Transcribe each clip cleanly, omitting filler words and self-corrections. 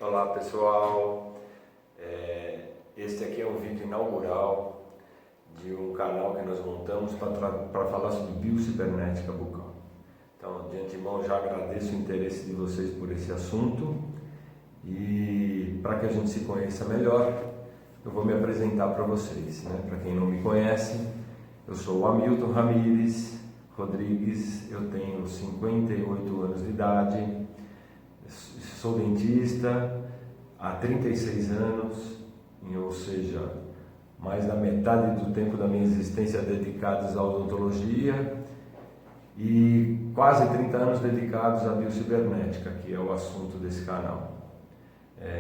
Olá pessoal, este aqui é um vídeo inaugural de um canal que nós montamos para falar sobre biocibernética bucal. Então, de antemão, já agradeço o interesse de vocês por esse assunto e para que a gente se conheça melhor, eu vou me apresentar para vocês. Para quem não me conhece, eu sou o Hamilton Ramires Rodrigues, eu tenho 58 anos de idade, sou dentista há 36 anos, ou seja, mais da metade do tempo da minha existência dedicados à odontologia e quase 30 anos dedicados à biocibernética, que é o assunto desse canal.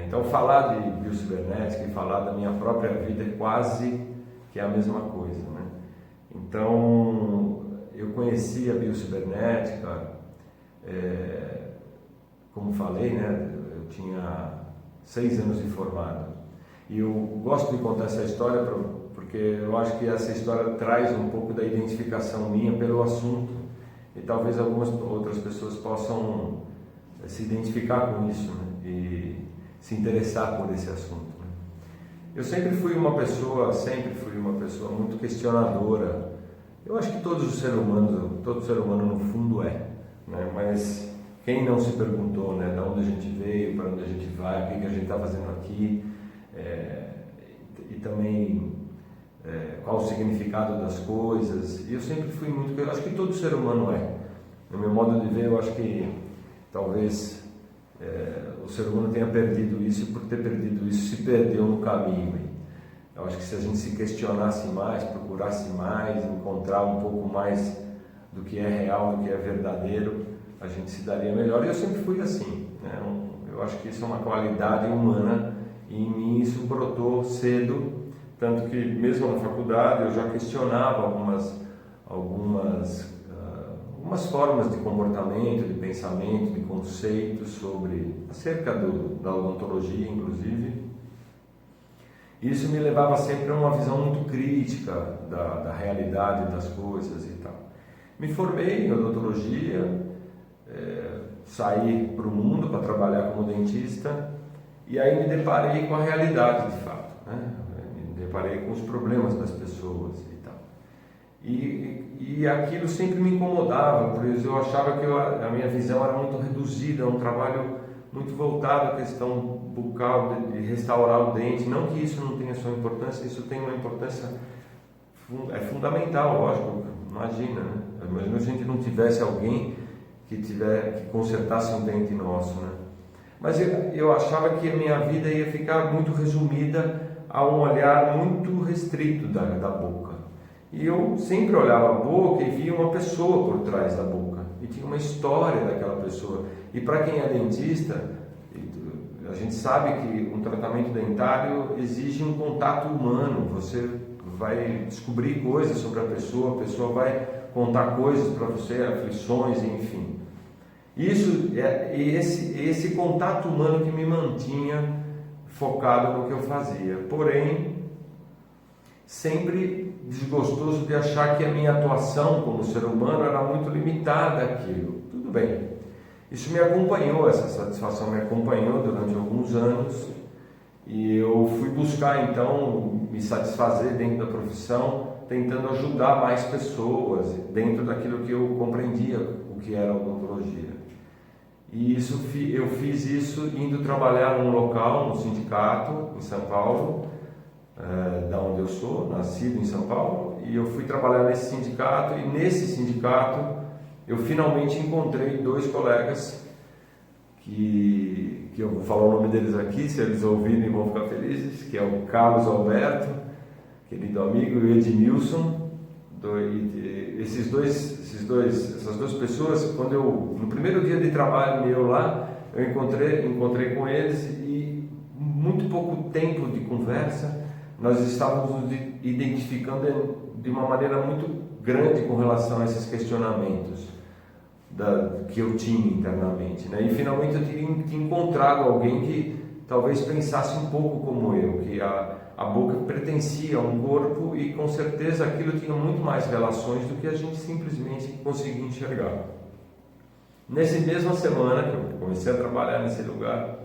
Então, falar de biocibernética e falar da minha própria vida é quase que a mesma coisa, Então, eu conheci a biocibernética, como falei, eu tinha 6 anos de formado. E eu gosto de contar essa história porque eu acho que essa história traz um pouco da identificação minha pelo assunto e talvez algumas outras pessoas possam se identificar com isso, e se interessar por esse assunto. Eu sempre fui uma pessoa muito questionadora. Eu acho que todo ser humano no fundo mas quem não se perguntou, de onde a gente veio, para onde a gente vai, o que a gente está fazendo aqui, e também qual o significado das coisas. E eu sempre fui muito, eu acho que todo ser humano no meu modo de ver, eu acho que talvez o ser humano tenha perdido isso, e por ter perdido isso se perdeu no caminho. Eu acho que se a gente se questionasse mais, procurasse mais, encontrar um pouco mais do que é real, do que é verdadeiro, a gente se daria melhor. E eu sempre fui assim, Eu acho que isso é uma qualidade humana e em mim isso brotou cedo, tanto que mesmo na faculdade eu já questionava algumas formas de comportamento, de pensamento, de conceitos acerca da odontologia, inclusive. Isso me levava sempre a uma visão muito crítica da realidade das coisas e tal. Me formei em odontologia, saí para o mundo para trabalhar como dentista e aí me deparei com a realidade de fato, Me deparei com os problemas das pessoas e tal. E aquilo sempre me incomodava, por isso eu achava que a minha visão era muito reduzida, um trabalho muito voltado à questão bucal, de restaurar o dente. Não que isso não tenha sua importância, isso tem uma importância fundamental, lógico, imagina, Imagina se a gente não tivesse alguém que consertasse um dente nosso, Mas eu achava que a minha vida ia ficar muito resumida a um olhar muito restrito da boca. E eu sempre olhava a boca e via uma pessoa por trás da boca. E tinha uma história daquela pessoa. E para quem é dentista, a gente sabe que um tratamento dentário exige um contato humano. Você vai descobrir coisas sobre a pessoa vai contar coisas para você, aflições, enfim. Esse contato humano que me mantinha focado no que eu fazia. Porém, sempre desgostoso de achar que a minha atuação como ser humano era muito limitada àquilo. Tudo bem. Isso me acompanhou, essa satisfação me acompanhou durante alguns anos e eu fui buscar então me satisfazer dentro da profissão, tentando ajudar mais pessoas dentro daquilo que eu compreendia o que era odontologia. E eu fiz isso indo trabalhar num local, no sindicato, em São Paulo, da onde eu sou, nascido em São Paulo, e eu fui trabalhar nesse sindicato, e nesse sindicato eu finalmente encontrei 2 colegas que eu vou falar o nome deles aqui, se eles ouvirem vão ficar felizes, que é o Carlos Alberto, querido amigo, e o Edmilson. Essas duas pessoas, no primeiro dia de trabalho meu lá, eu encontrei com eles e muito pouco tempo de conversa, nós estávamos nos identificando de uma maneira muito grande com relação a esses questionamentos que eu tinha internamente, E finalmente eu tinha encontrado alguém que talvez pensasse um pouco como eu, que a boca pertencia a um corpo e com certeza aquilo tinha muito mais relações do que a gente simplesmente conseguia enxergar. Nessa mesma semana que eu comecei a trabalhar nesse lugar,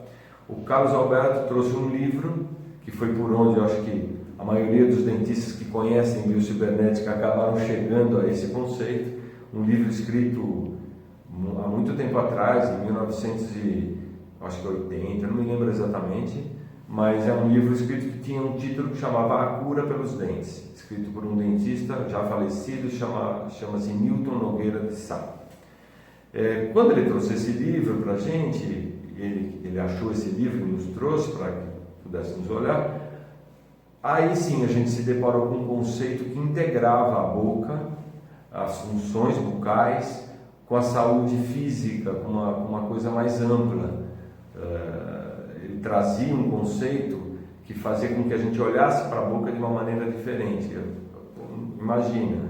O Carlos Alberto trouxe um livro, que foi por onde eu acho que a maioria dos dentistas que conhecem biocibernética acabaram chegando a esse conceito. Um livro escrito há muito tempo atrás, em 1980, não me lembro exatamente, mas é um livro escrito que tinha um título que chamava A Cura pelos Dentes, escrito por um dentista já falecido, chama-se Newton Nogueira de Sá. Quando ele trouxe esse livro para a gente, ele achou esse livro e nos trouxe para que pudéssemos olhar, aí sim a gente se deparou com um conceito que integrava a boca, as funções bucais, com a saúde física, com uma coisa mais ampla. Ele trazia um conceito que fazia com que a gente olhasse para a boca de uma maneira diferente. Imagina,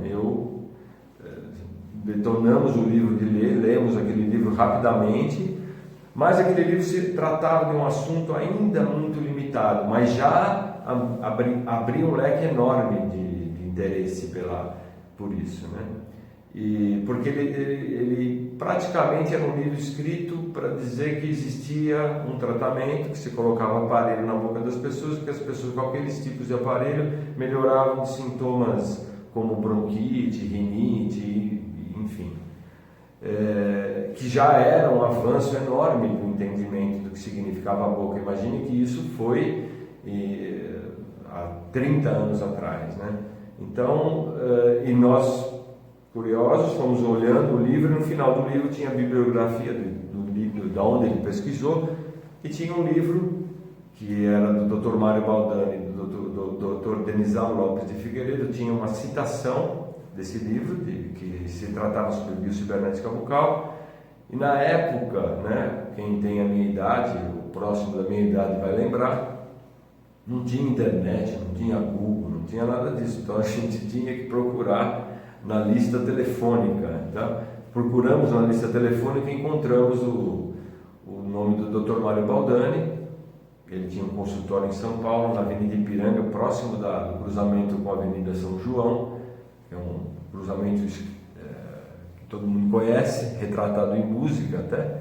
detonamos o livro de ler, lemos aquele livro rapidamente, mas aquele livro se tratava de um assunto ainda muito limitado, mas já abria um leque enorme de interesse por isso, né? Porque ele praticamente era um livro escrito para dizer que existia um tratamento, que se colocava aparelho na boca das pessoas, que as pessoas com aqueles tipos de aparelho melhoravam de sintomas como bronquite, rinite, enfim. Que já era um avanço enorme do entendimento do que significava a boca. Imagine que isso foi há 30 anos atrás, né? Então, e nós, curiosos, fomos olhando o livro, e no final do livro tinha a bibliografia do livro, da onde ele pesquisou, e tinha um livro que era do Dr. Mário Baldani, do Dr. Denizal Lopes de Figueiredo, tinha uma citação desse livro, que se tratava sobre biocibernética bucal, e na época, né, quem tem a minha idade, o próximo da minha idade vai lembrar, não tinha internet, não tinha Google, não tinha nada disso, então a gente tinha que procurar na lista telefônica. Então, procuramos na lista telefônica e encontramos o nome do Dr. Mário Baldani. Ele tinha um consultório em São Paulo, na Avenida Ipiranga, próximo do cruzamento com a Avenida São João, que é um cruzamento que todo mundo conhece, retratado em música até.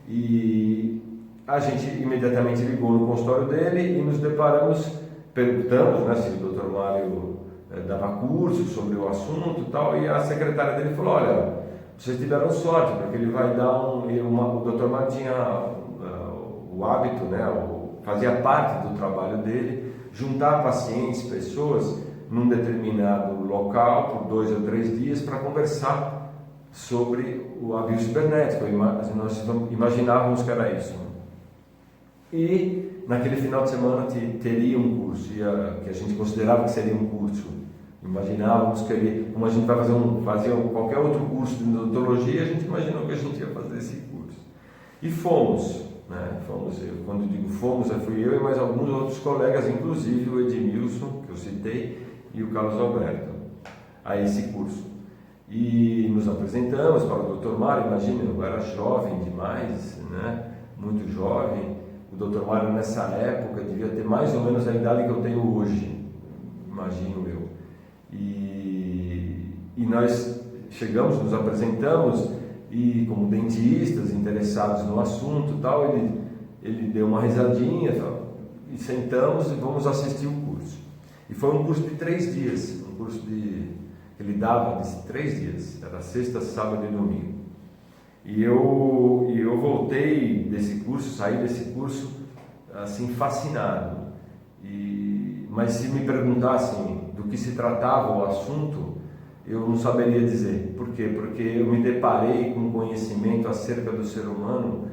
E a gente imediatamente ligou no consultório dele e nos deparamos, perguntamos, né, se o Dr. Mário dava curso sobre o assunto e tal, e a secretária dele falou: olha, vocês tiveram sorte, porque ele vai dar o Dr. Mário tinha o hábito, né, fazia parte do trabalho dele, juntar pacientes, pessoas, num determinado local, por 2 ou 3 dias, para conversar sobre a biocibernética. Nós imaginávamos que era isso. E naquele final de semana teria um curso, que a gente considerava que seria um curso. Imaginávamos que como a gente vai fazer qualquer outro curso de odontologia, a gente imaginou que a gente ia fazer esse curso. E fomos, né? Quando digo fomos, fui eu e mais alguns outros colegas, inclusive o Edmilson, que eu citei, e o Carlos Alberto, a esse curso. E nos apresentamos para o Dr. Mário. Imagina, eu era jovem demais, né? Muito jovem. O Dr. Mário nessa época devia ter mais ou menos a idade que eu tenho hoje, imagino eu. E nós chegamos, nos apresentamos, e como dentistas interessados no assunto e tal, ele deu uma risadinha e sentamos e vamos assistir o curso. E foi um curso de 3 dias, um curso que ele dava de 3 dias, era sexta, sábado e domingo. E eu voltei desse curso, saí desse curso assim fascinado. Mas se me perguntassem do que se tratava o assunto, eu não saberia dizer. Por quê? Porque eu me deparei com um conhecimento acerca do ser humano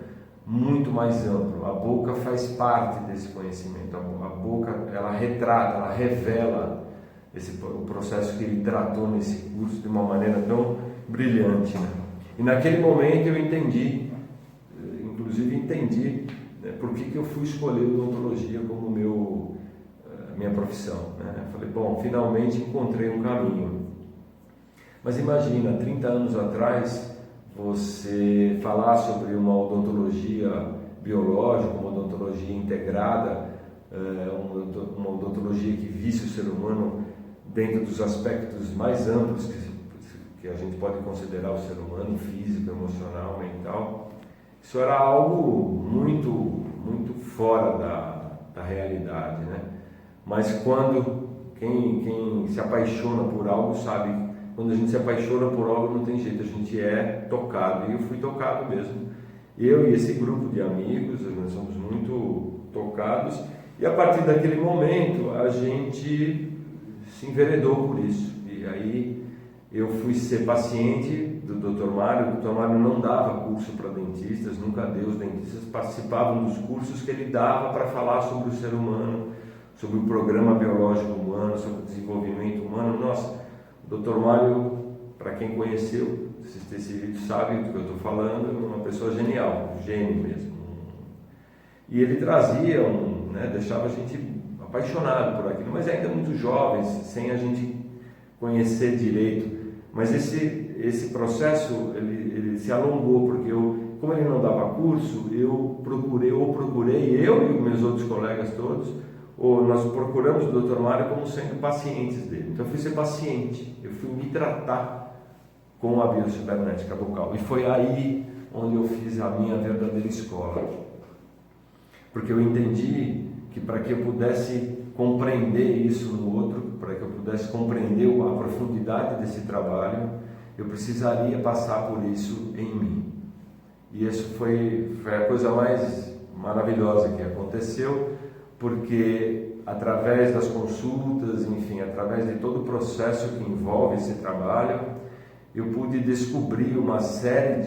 muito mais amplo. A boca faz parte desse conhecimento. A boca, ela retrata, ela revela o processo que ele tratou nesse curso de uma maneira tão brilhante, né? E naquele momento eu entendi, né, por que eu fui escolher odontologia como minha profissão, né? Falei, bom, finalmente encontrei um caminho. Mas imagina, 30 anos atrás, você falar sobre uma odontologia biológica, uma odontologia integrada, uma odontologia que visse o ser humano dentro dos aspectos mais amplos que a gente pode considerar o ser humano, físico, emocional, mental. Isso era algo muito, muito fora da realidade, né? Mas quando quem se apaixona por algo sabe, quando a gente se apaixona por algo não tem jeito, a gente é tocado, e eu fui tocado mesmo. Eu e esse grupo de amigos, nós somos muito tocados, e a partir daquele momento a gente se enveredou por isso. E aí eu fui ser paciente do Dr. Mário. O Dr. Mário não dava curso para dentistas, nunca deu. Os dentistas participavam dos cursos que ele dava para falar sobre o ser humano, sobre o programa biológico humano, sobre o desenvolvimento humano. Nossa, o Dr. Mário, para quem conheceu, assistir esse vídeo sabe do que eu estou falando, é uma pessoa genial, um gênio mesmo. E ele trazia, deixava a gente apaixonado por aquilo, mas ainda muito jovens, sem a gente conhecer direito. Mas esse processo, ele se alongou, porque como ele não dava curso, eu procurei, eu e meus outros colegas todos, nós procuramos o Dr. Mário como sendo pacientes dele. Então eu fui ser paciente, eu fui me tratar com a biocibernética bucal. E foi aí onde eu fiz a minha verdadeira escola. Porque eu entendi que para que eu pudesse compreender isso no outro, para que eu pudesse compreender a profundidade desse trabalho, eu precisaria passar por isso em mim. E isso foi a coisa mais maravilhosa que aconteceu, porque através das consultas, enfim, através de todo o processo que envolve esse trabalho, eu pude descobrir uma série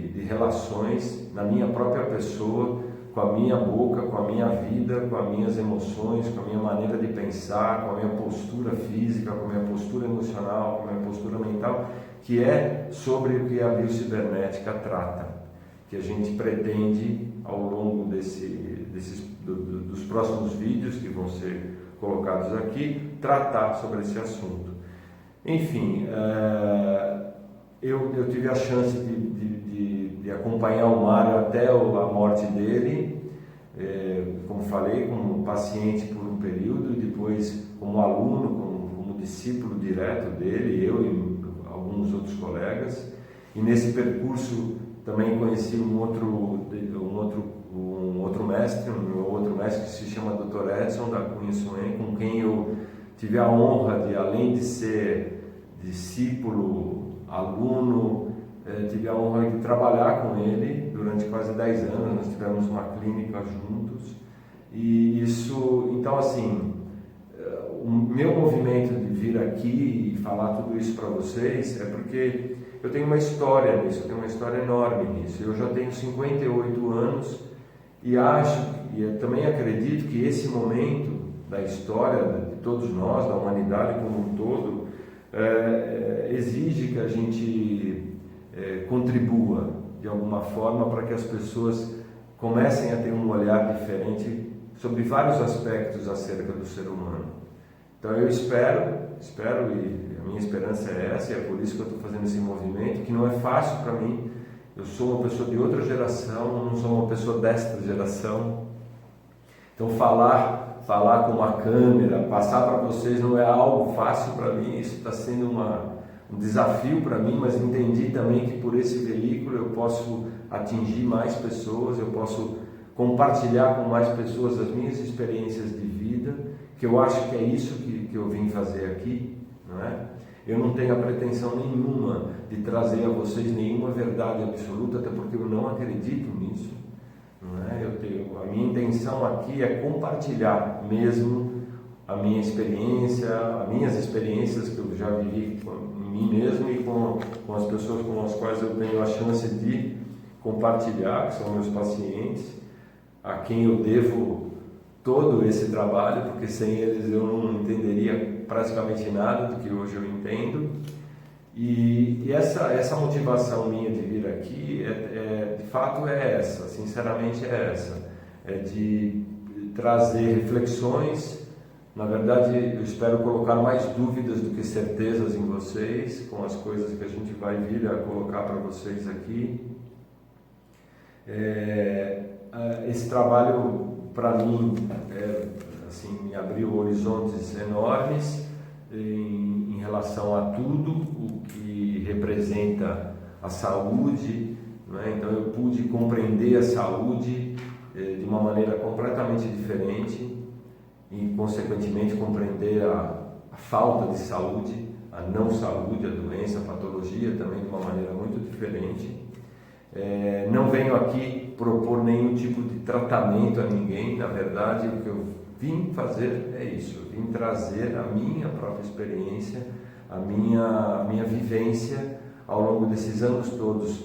de relações na minha própria pessoa, com a minha boca, com a minha vida, com as minhas emoções, com a minha maneira de pensar, com a minha postura física, com a minha postura emocional, com a minha postura mental, que é sobre o que a biocibernética trata, que a gente pretende ao longo dos próximos vídeos que vão ser colocados aqui, tratar sobre esse assunto. Enfim, eu tive a chance de acompanhar o Mário até a morte dele, como falei, como paciente por um período, e depois como aluno, como discípulo direto dele, eu e alguns outros colegas. E nesse percurso também conheci um outro mestre, que se chama Dr. Edson da Cunha Suen, com quem eu tive a honra de, além de ser discípulo, aluno, tive a honra de trabalhar com ele durante quase 10 anos. Nós tivemos uma clínica juntos, e isso, então assim, o meu movimento de vir aqui e falar tudo isso para vocês é porque eu tenho uma história nisso, eu tenho uma história enorme nisso. Eu já tenho 58 anos e eu também acredito que esse momento da história de todos nós, da humanidade como um todo, exige que a gente contribua de alguma forma para que as pessoas comecem a ter um olhar diferente sobre vários aspectos acerca do ser humano. Então eu espero, e a minha esperança é essa, e é por isso que eu estou fazendo esse movimento, que não é fácil para mim. Eu sou uma pessoa de outra geração, não sou uma pessoa desta geração. Então falar com uma câmera, passar para vocês não é algo fácil para mim. Isso está sendo um desafio para mim, mas entendi também que por esse veículo eu posso atingir mais pessoas, eu posso compartilhar com mais pessoas as minhas experiências de vida, que eu acho que é isso que eu vim fazer aqui, não é? Eu não tenho a pretensão nenhuma de trazer a vocês nenhuma verdade absoluta, até porque eu não acredito nisso, não é? A minha intenção aqui é compartilhar mesmo a minha experiência, as minhas experiências que eu já vivi em mim mesmo e com as pessoas com as quais eu tenho a chance de compartilhar, que são meus pacientes, a quem eu devo todo esse trabalho, porque sem eles eu não entenderia praticamente nada do que hoje eu entendo. E essa motivação minha de vir aqui, de fato é essa, sinceramente é essa, é de trazer reflexões. Na verdade, eu espero colocar mais dúvidas do que certezas em vocês, com as coisas que a gente vai vir a colocar para vocês aqui. Esse trabalho, para mim, me abriu horizontes enormes em relação a tudo o que representa a saúde, né? Então eu pude compreender a saúde de uma maneira completamente diferente e, consequentemente, compreender a falta de saúde, a não saúde, a doença, a patologia também de uma maneira muito diferente. Não venho aqui propor nenhum tipo de tratamento a ninguém, na verdade o que eu vim fazer é isso, eu vim trazer a minha própria experiência, a minha vivência ao longo desses anos todos,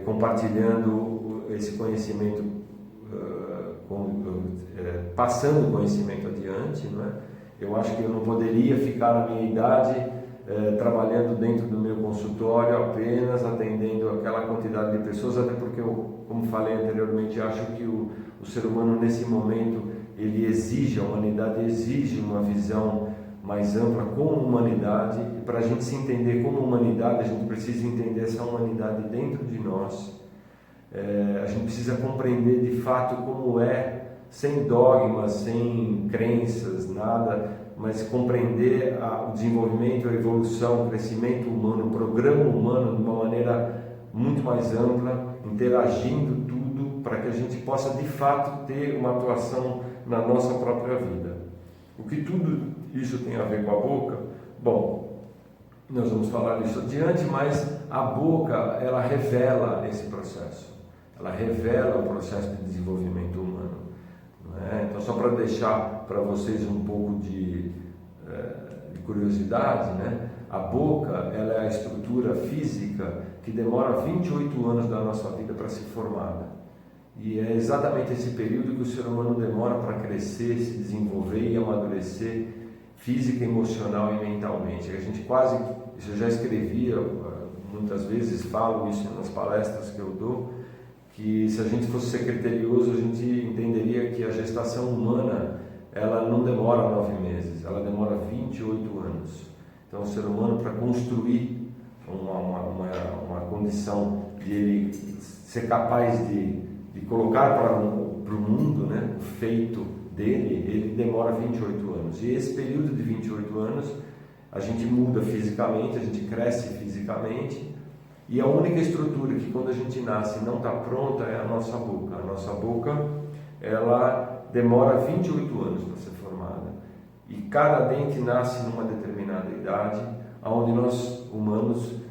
compartilhando esse conhecimento, passando o conhecimento adiante, não é? Eu acho que eu não poderia ficar na minha idade trabalhando dentro do meu consultório apenas atendendo aquela quantidade de pessoas, até porque eu, como falei anteriormente, acho que o ser humano nesse momento ele exige, a humanidade exige uma visão mais ampla como humanidade, e para a gente se entender como humanidade, a gente precisa entender essa humanidade dentro de nós, a gente precisa compreender de fato como sem dogmas, sem crenças, nada, mas compreender o desenvolvimento, a evolução, o crescimento humano, o programa humano de uma maneira muito mais ampla, interagindo tudo para que a gente possa de fato ter uma atuação na nossa própria vida. O que tudo isso tem a ver com a boca? Bom, nós vamos falar disso adiante, mas a boca, ela revela esse processo, ela revela o processo de desenvolvimento humano. Então, só para deixar para vocês um pouco de curiosidade, né? A boca ela é a estrutura física que demora 28 anos da nossa vida para ser formada. E é exatamente esse período que o ser humano demora para crescer, se desenvolver e amadurecer física, emocional e mentalmente. A gente isso eu já escrevia, muitas vezes falo isso nas palestras que eu dou, que se a gente fosse ser criterioso, a gente entenderia que a gestação humana ela não demora 9 meses, ela demora 28 anos. Então, o ser humano, para construir uma condição de ele ser capaz de colocar para o mundo, né, o feito dele, ele demora 28 anos. E esse período de 28 anos, a gente muda fisicamente, a gente cresce fisicamente, e a única estrutura que quando a gente nasce não está pronta é a nossa boca. A nossa boca, ela demora 28 anos para ser formada. E cada dente nasce numa determinada idade, onde nós humanos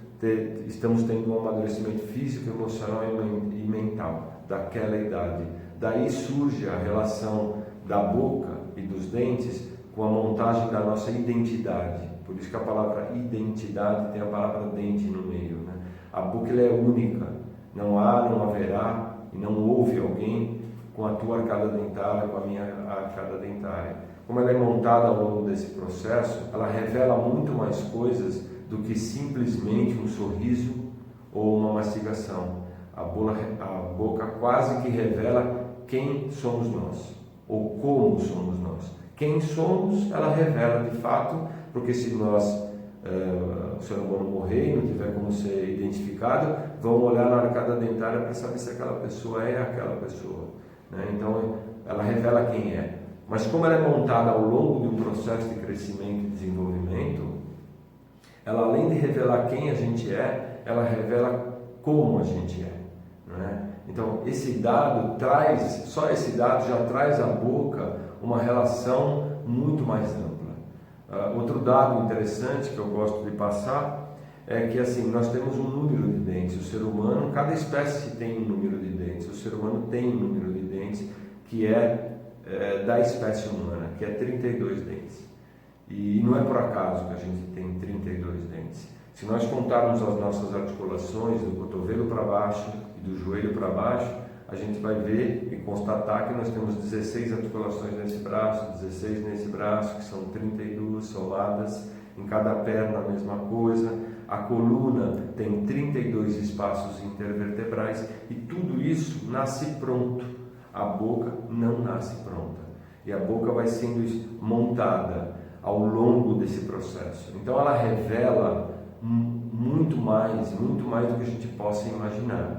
estamos tendo um amadurecimento físico, emocional e mental daquela idade. Daí surge a relação da boca e dos dentes com a montagem da nossa identidade. Por isso que a palavra identidade tem a palavra dente no meio, né? A boca ela é única, não há, não haverá e não houve alguém com a tua arcada dentária, com a minha arcada dentária. Como ela é montada ao longo desse processo, ela revela muito mais coisas do que simplesmente um sorriso ou uma mastigação. A boca quase que revela quem somos nós, ou como somos nós. Quem somos, ela revela de fato, porque se nós o ser humano morrer e não tiver como ser identificado, vão olhar na arcada dentária para saber se aquela pessoa é aquela pessoa, né? Então ela revela quem é, mas como ela é montada ao longo de um processo de crescimento e desenvolvimento, ela além de revelar quem a gente é, ela revela como a gente é, né? Então esse dado só esse dado já traz à boca uma relação muito mais ampla. Outro dado interessante que eu gosto de passar é que assim, nós temos um número de dentes. O ser humano, cada espécie tem um número de dentes. O ser humano tem um número de dentes que é da espécie humana, que é 32 dentes. E não é por acaso que a gente tem 32 dentes. Se nós contarmos as nossas articulações do cotovelo para baixo e do joelho para baixo, a gente vai ver e constatar que nós temos 16 articulações nesse braço, 16 nesse braço, que são 32 somadas, em cada perna a mesma coisa. A coluna tem 32 espaços intervertebrais e tudo isso nasce pronto. A boca não nasce pronta. E a boca vai sendo montada ao longo desse processo. Então ela revela muito mais do que a gente possa imaginar.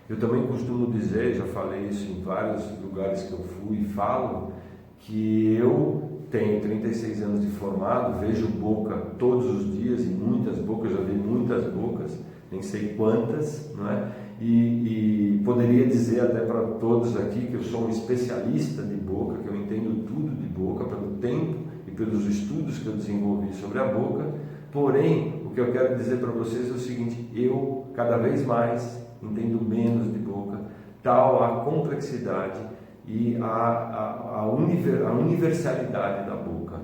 Eu também costumo dizer, já falei isso em vários lugares que eu fui e falo, que eu tenho 36 anos de formado, vejo boca todos os dias, e muitas bocas, já vi muitas bocas, nem sei quantas, não é? e poderia dizer até para todos aqui que eu sou um especialista de boca, que eu entendo tudo de boca pelo tempo e pelos estudos que eu desenvolvi sobre a boca. Porém, o que eu quero dizer para vocês é o seguinte: eu cada vez mais entendo menos de boca, tal a complexidade e a universalidade da boca.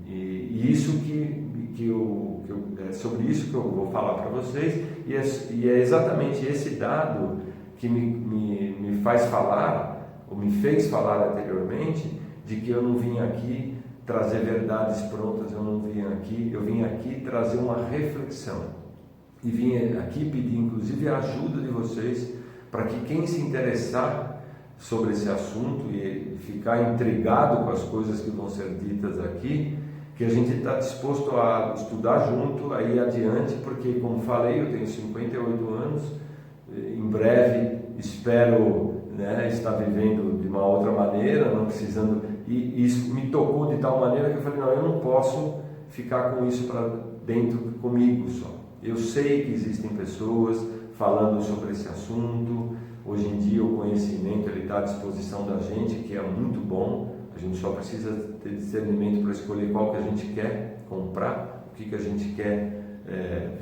E isso é sobre isso que eu vou falar para vocês, e é exatamente esse dado que me faz falar, ou me fez falar anteriormente, de que eu não vim aqui trazer verdades prontas, eu vim aqui trazer uma reflexão, e vim aqui pedir inclusive a ajuda de vocês, para que quem se interessar sobre esse assunto e ficar intrigado com as coisas que vão ser ditas aqui, que a gente está disposto a estudar junto, aí adiante, porque, como falei, eu tenho 58 anos, em breve espero, né, estar vivendo de uma outra maneira, não precisando, e isso me tocou de tal maneira que eu falei, não, eu não posso ficar com isso para dentro comigo só. Eu sei que existem pessoas falando sobre esse assunto, hoje em dia o conhecimento está à disposição da gente, que é muito bom. A gente só precisa ter discernimento para escolher qual que a gente quer comprar, o que a gente quer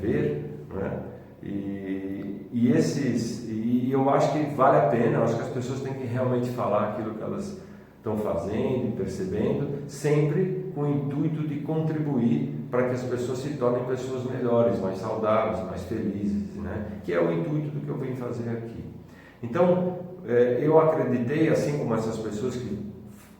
ver, né? E eu acho que vale a pena, eu acho que as pessoas têm que realmente falar aquilo que elas estão fazendo e percebendo, sempre com o intuito de contribuir para que as pessoas se tornem pessoas melhores, mais saudáveis, mais felizes, né? Que é o intuito do que eu venho fazer aqui. Então, eu acreditei, assim como essas pessoas que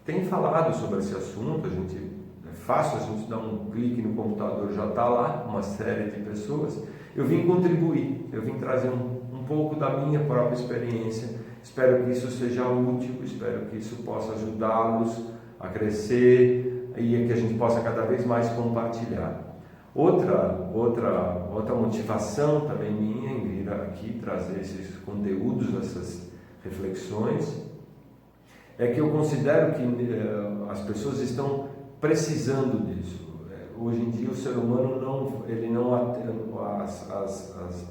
tem falado sobre esse assunto, é fácil a gente dar um clique no computador, já está lá uma série de pessoas. Eu vim contribuir, eu vim trazer um pouco da minha própria experiência. Espero que isso seja útil, espero que isso possa ajudá-los a crescer e que a gente possa cada vez mais compartilhar. Outra motivação também minha em vir aqui trazer esses conteúdos, essas reflexões, é que eu considero que as pessoas estão precisando disso. Hoje em dia o ser humano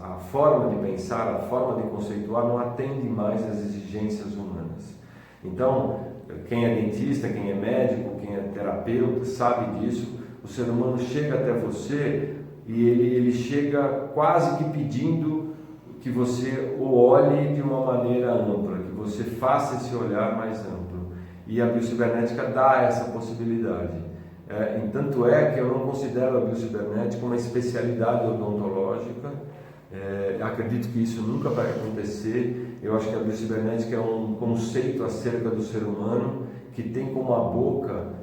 a forma de pensar, a forma de conceituar não atende mais às exigências humanas. Então, quem é dentista, quem é médico, quem é terapeuta sabe disso. O ser humano chega até você e ele chega quase que pedindo que você o olhe de uma maneira ampla, que você faça esse olhar mais amplo. E a biocibernética dá essa possibilidade. Tanto é que eu não considero a biocibernética uma especialidade odontológica. Acredito que isso nunca vai acontecer. Eu acho que a biocibernética é um conceito acerca do ser humano que tem como a boca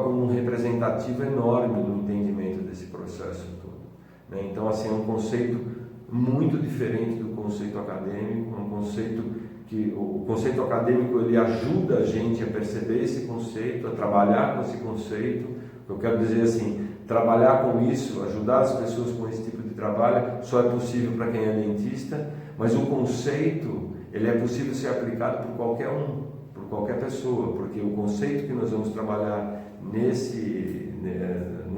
como um representativo enorme no entendimento desse processo todo, né? Então, assim, é um conceito muito diferente do conceito acadêmico, um conceito que o conceito acadêmico ele ajuda a gente a perceber esse conceito, a trabalhar com esse conceito. Eu quero dizer assim, trabalhar com isso, ajudar as pessoas com esse tipo de trabalho, só é possível para quem é dentista, mas o conceito ele é possível ser aplicado por qualquer um, por qualquer pessoa, porque o conceito que nós vamos trabalhar no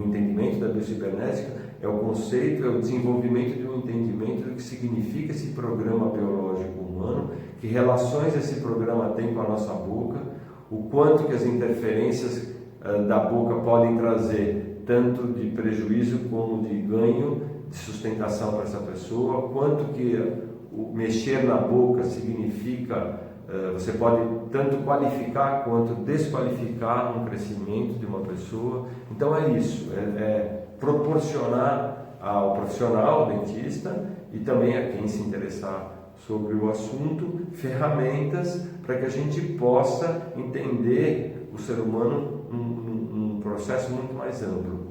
entendimento da biocibernética é o conceito, é o desenvolvimento de um entendimento do que significa esse programa biológico humano, que relações esse programa tem com a nossa boca, o quanto que as interferências da boca podem trazer tanto de prejuízo como de ganho, de sustentação para essa pessoa, quanto que o mexer na boca significa, você pode tanto qualificar quanto desqualificar um crescimento de uma pessoa. Então é isso, proporcionar ao profissional, ao dentista, e também a quem se interessar sobre o assunto, ferramentas para que a gente possa entender o ser humano num processo muito mais amplo.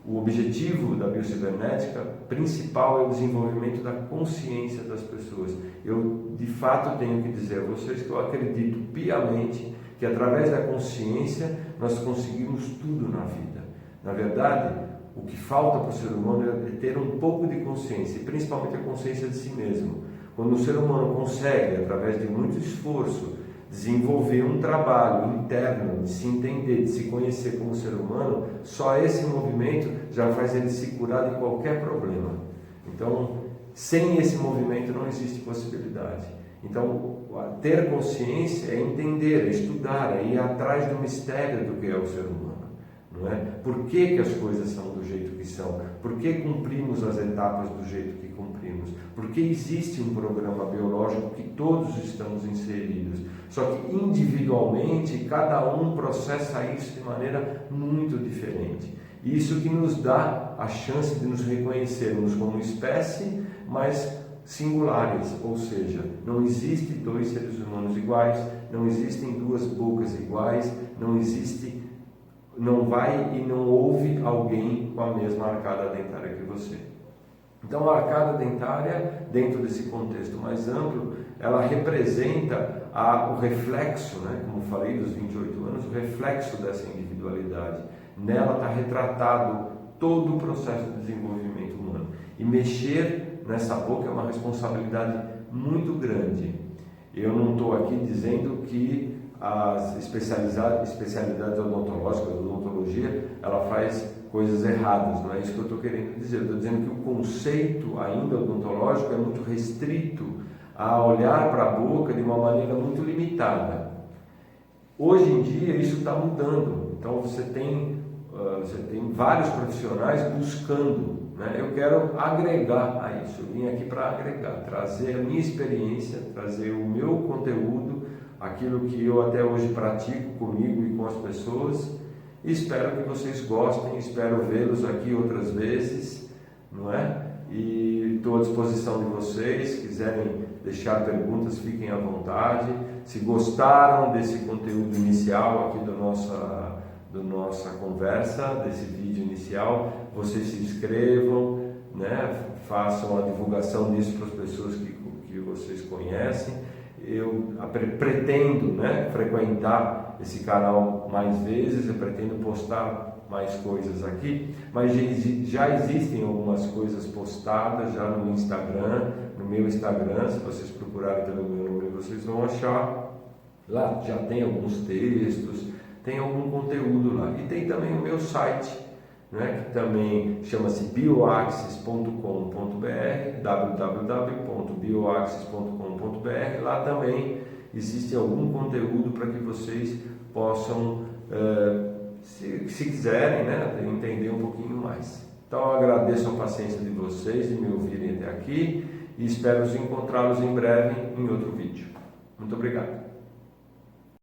O objetivo da biocibernética principal é o desenvolvimento da consciência das pessoas. Eu, de fato, tenho que dizer a vocês que eu acredito piamente que através da consciência nós conseguimos tudo na vida. Na verdade, o que falta para o ser humano é ter um pouco de consciência, e principalmente a consciência de si mesmo. Quando o ser humano consegue, através de muito esforço, desenvolver um trabalho interno, de se entender, de se conhecer como ser humano, só esse movimento já faz ele se curar de qualquer problema. Então, sem esse movimento não existe possibilidade. Então, ter consciência é entender, é estudar, é ir atrás do mistério do que é o ser humano. Não é? Por que as coisas são do jeito que são? Por que cumprimos as etapas do jeito que cumprimos? Porque existe um programa biológico que todos estamos inseridos. Só que individualmente cada um processa isso de maneira muito diferente. Isso que nos dá a chance de nos reconhecermos como espécie, mas singulares, ou seja, não existe dois seres humanos iguais, não existem duas bocas iguais, não vai e não houve alguém com a mesma arcada dentária que você. Então a arcada dentária, dentro desse contexto mais amplo, ela representa o reflexo, né, como falei, dos 28 anos, o reflexo dessa individualidade. Nela está retratado todo o processo de desenvolvimento humano. E mexer nessa boca é uma responsabilidade muito grande. Eu não estou aqui dizendo que as especialidades odontológicas, a odontologia, ela faz coisas erradas, não é isso que eu estou querendo dizer. Eu estou dizendo que o conceito ainda odontológico é muito restrito a olhar para a boca de uma maneira muito limitada. Hoje em dia isso está mudando, então você tem vários profissionais buscando, né? Eu quero agregar a isso, eu vim aqui para agregar, trazer a minha experiência, trazer o meu conteúdo, aquilo que eu até hoje pratico comigo e com as pessoas, e espero que vocês gostem, espero vê-los aqui outras vezes, não é? E estou à disposição de vocês, se quiserem deixar perguntas, fiquem à vontade. Se gostaram desse conteúdo inicial aqui da nossa conversa, desse vídeo inicial, vocês se inscrevam, né? Façam a divulgação disso para as pessoas que vocês conhecem. Eu pretendo, né, frequentar esse canal mais vezes, eu pretendo postar mais coisas aqui, mas já existem algumas coisas postadas já no Instagram, no meu Instagram. Se vocês procurarem pelo meu nome, vocês vão achar. Lá já tem alguns textos, tem algum conteúdo lá. E tem também o meu site, né, que também chama-se bioaxis.com.br, www.bioaxis.com.br. Lá também existe algum conteúdo para que vocês possam, se quiserem, né, entender um pouquinho mais. Então eu agradeço a paciência de vocês de me ouvirem até aqui e espero encontrá-los em breve em outro vídeo. Muito obrigado.